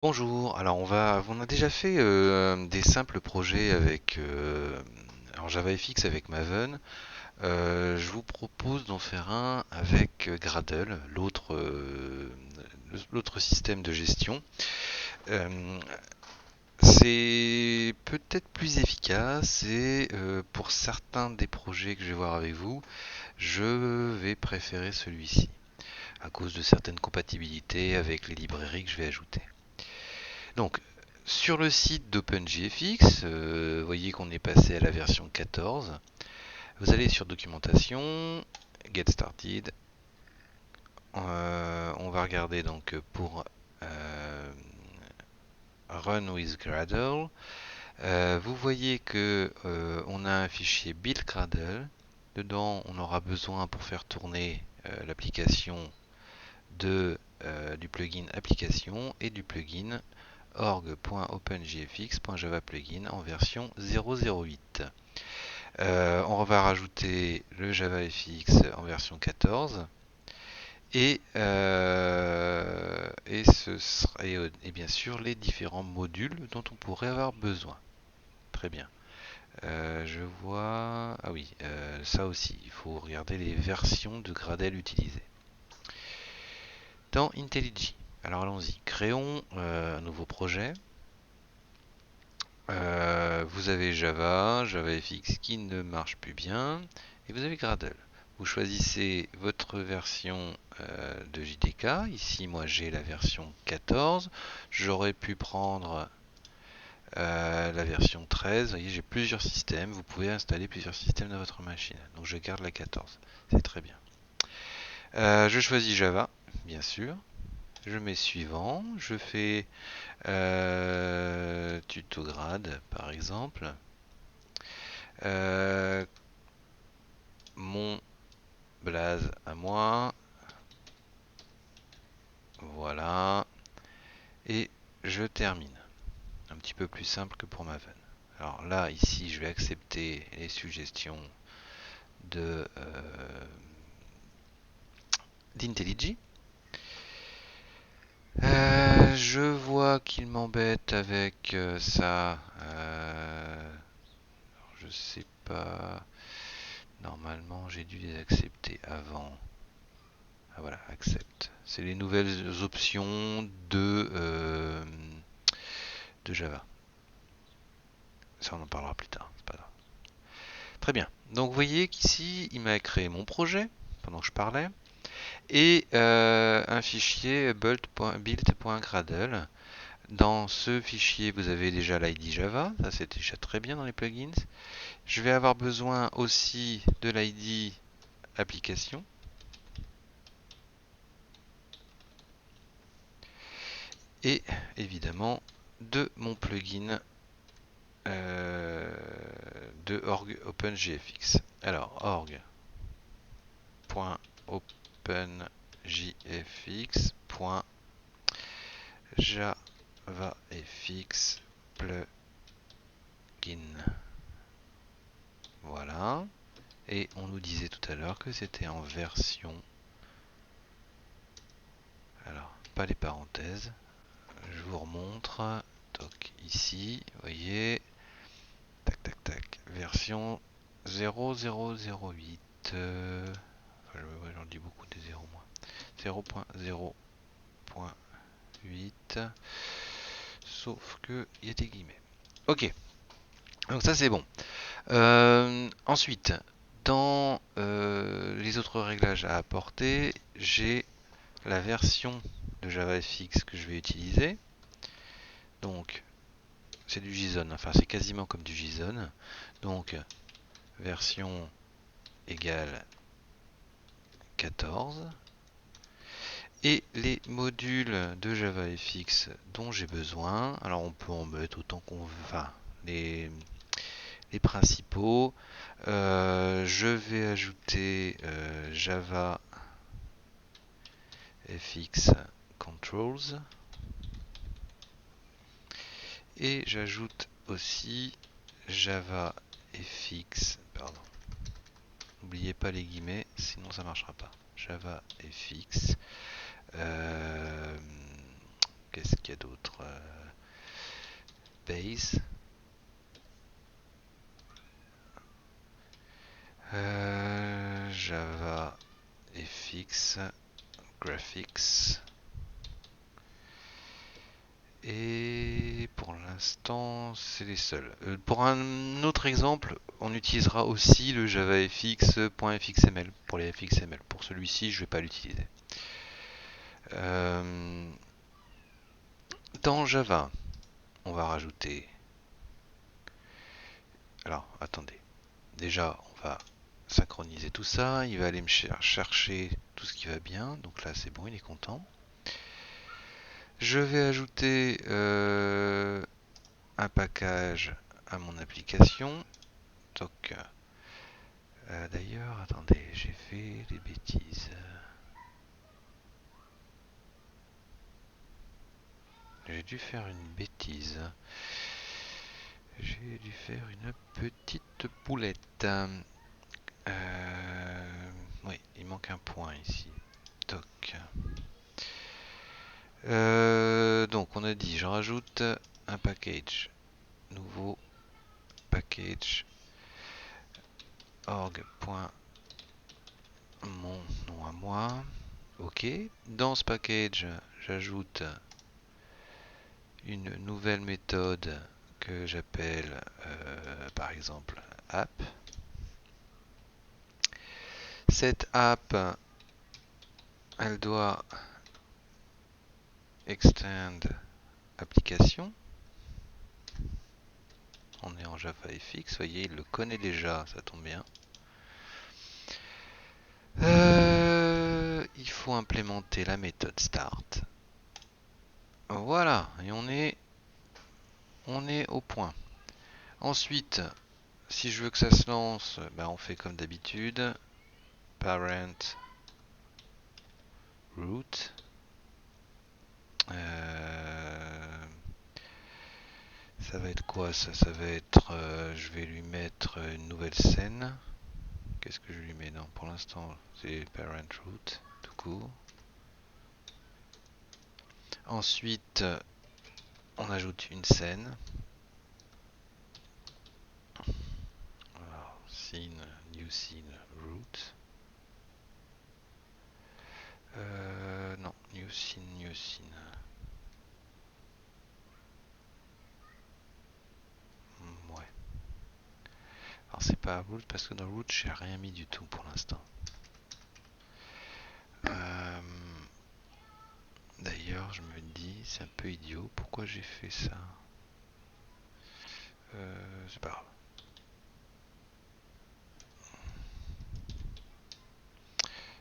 Bonjour, alors on a déjà fait des simples projets avec alors JavaFX avec Maven. Je vous propose d'en faire un avec Gradle, l'autre système de gestion. Euh, c'est peut-être plus efficace et pour certains des projets que je vais voir avec vous, je vais préférer celui-ci à cause de certaines compatibilités avec les librairies que je vais ajouter. Donc, sur le site d'OpenJFX, vous voyez qu'on est passé à la version 14. Vous allez sur Documentation, Get Started. On va regarder donc pour euh, Run with Gradle. Vous voyez que on a un fichier build Gradle. Dedans, on aura besoin pour faire tourner l'application du plugin application et du plugin org.openjfx.java-plugin en version 0.08. On va rajouter le JavaFX en version 14 et bien sûr les différents modules dont on pourrait avoir besoin. Très bien. Je vois. Ah oui, ça aussi, il faut regarder les versions de Gradle utilisées. Dans IntelliJ, alors allons-y, créons un nouveau projet. Vous avez Java, JavaFX qui ne marche plus bien, et vous avez Gradle. Vous choisissez votre version de JDK. Ici, moi, j'ai la version 14. J'aurais pu prendre la version 13. Vous voyez, j'ai plusieurs systèmes. Vous pouvez installer plusieurs systèmes dans votre machine. Donc, je garde la 14. C'est très bien. Je choisis Java, bien sûr. Je mets suivant. Je fais tuto grade, par exemple. Euh, mon blaze à moi. Voilà. Et je termine. Un petit peu plus simple que pour Maven. Alors là, ici, je vais accepter les suggestions de d'IntelliJ. Je vois qu'il m'embête avec ça. Je sais pas. Normalement, j'ai dû les accepter avant. Ah voilà, accepte. C'est les nouvelles options de Java. Ça, on en parlera plus tard. C'est pas grave. Très bien. Donc, vous voyez qu'ici, il m'a créé mon projet pendant que je parlais et un fichier build.gradle. Dans ce fichier, vous avez déjà l'ID Java. Ça, c'est déjà très bien dans les plugins. Je vais avoir besoin aussi de l'ID application et évidemment de mon plugin de org OpenJFX. Alors, org.openjfx.javafx plugin. Voilà. Et on nous disait tout à l'heure que c'était en version. Alors, pas les parenthèses. Je vous remontre. Donc ici, vous voyez. Tac, tac, tac. Version 0008. Enfin, j'en dis beaucoup des 0 moi. 0.0.8. Sauf que il y a des guillemets. Ok. Donc ça c'est bon. Ensuite, dans les autres réglages à apporter, j'ai la version de JavaFX que je vais utiliser. Donc, c'est du JSON, enfin c'est quasiment comme du JSON. Donc, version égale 14. Et les modules de JavaFX dont j'ai besoin, alors on peut en mettre autant qu'on veut, enfin, les principaux. Je vais ajouter Java FX Controls. Et j'ajoute aussi Java FX, pardon, n'oubliez pas les guillemets, sinon ça marchera pas. Java FX qu'est-ce qu'il y a d'autre? Base. Java FX, Graphics. Et pour l'instant, c'est les seuls. Pour un autre exemple, on utilisera aussi le javafx.fxml pour les fxml. Pour celui-ci, je ne vais pas l'utiliser. Dans Java, on va rajouter... Alors, attendez. Déjà, on va synchroniser tout ça. Il va aller me chercher tout ce qui va bien. Donc là, c'est bon, il est content. Je vais ajouter un package à mon application. Donc, d'ailleurs, attendez, j'ai fait des bêtises. J'ai dû faire une bêtise. J'ai dû faire une petite poulette. Oui, il manque un point ici. Toc. Donc on a dit, je rajoute un package. Nouveau package org.mon nom à moi. Ok. Dans ce package, j'ajoute une nouvelle méthode que j'appelle par exemple app. Cette app, elle doit extend application. On est en JavaFX, vous voyez, il le connaît déjà, ça tombe bien. Il faut implémenter la méthode start. Voilà, et on est au point. Ensuite, si je veux que ça se lance, ben on fait comme d'habitude. Parent root. Ça va être quoi ça? Ça va être, je vais lui mettre une nouvelle scène. Qu'est-ce que je lui mets? Non, pour l'instant, c'est parent root, tout court. Ensuite, on ajoute une scène. Alors, scene, new scene, root. Non, new scene, new scene. Ouais. Alors c'est pas root parce que dans root j'ai rien mis du tout pour l'instant. D'ailleurs je me dis c'est un peu idiot, pourquoi j'ai fait ça? C'est pas grave.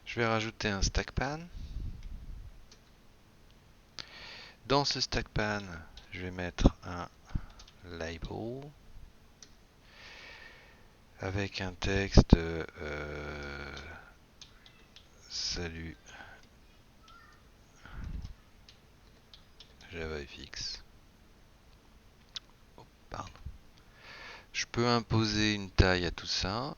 Je vais rajouter un stackpan. Dans ce stackpan, je vais mettre un label avec un texte salut JavaFX. Oh, pardon. Je peux imposer une taille à tout ça.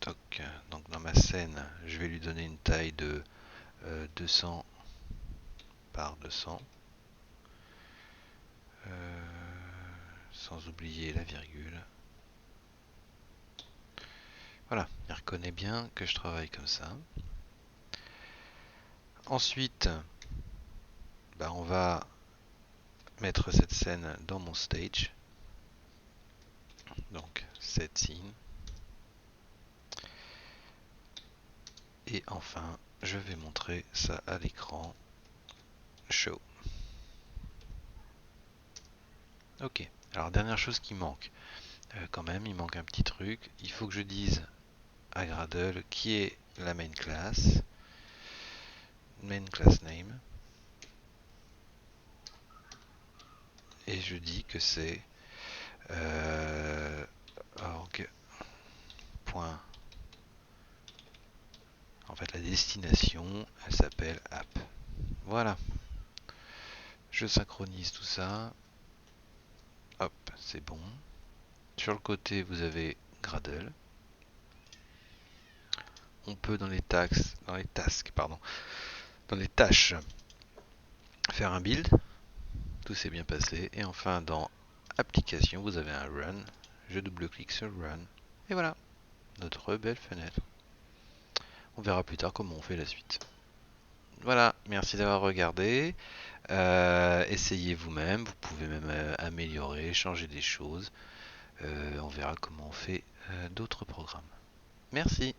Toc. Donc dans ma scène, je vais lui donner une taille de 200 par 200. Sans oublier la virgule. Voilà, il reconnaît bien que je travaille comme ça. Ensuite, bah, on va mettre cette scène dans mon stage. Donc, set scene. Et enfin, je vais montrer ça à l'écran. Show. Ok, alors dernière chose qui manque. Quand même, il manque un petit truc. Il faut que je dise à Gradle qui est la main class. Main class name. Et je dis que c'est org. En fait, la destination, elle s'appelle app. Voilà. Je synchronise tout ça. Hop, c'est bon. Sur le côté, vous avez Gradle. On peut dans les tasks, dans les tâches, faire faire un build, tout s'est bien passé. Et enfin, dans Application, vous avez un Run. Je double-clique sur Run. Et voilà, notre belle fenêtre. On verra plus tard comment on fait la suite. Voilà, merci d'avoir regardé. Essayez vous-même, vous pouvez même améliorer, changer des choses. On verra comment on fait d'autres programmes. Merci.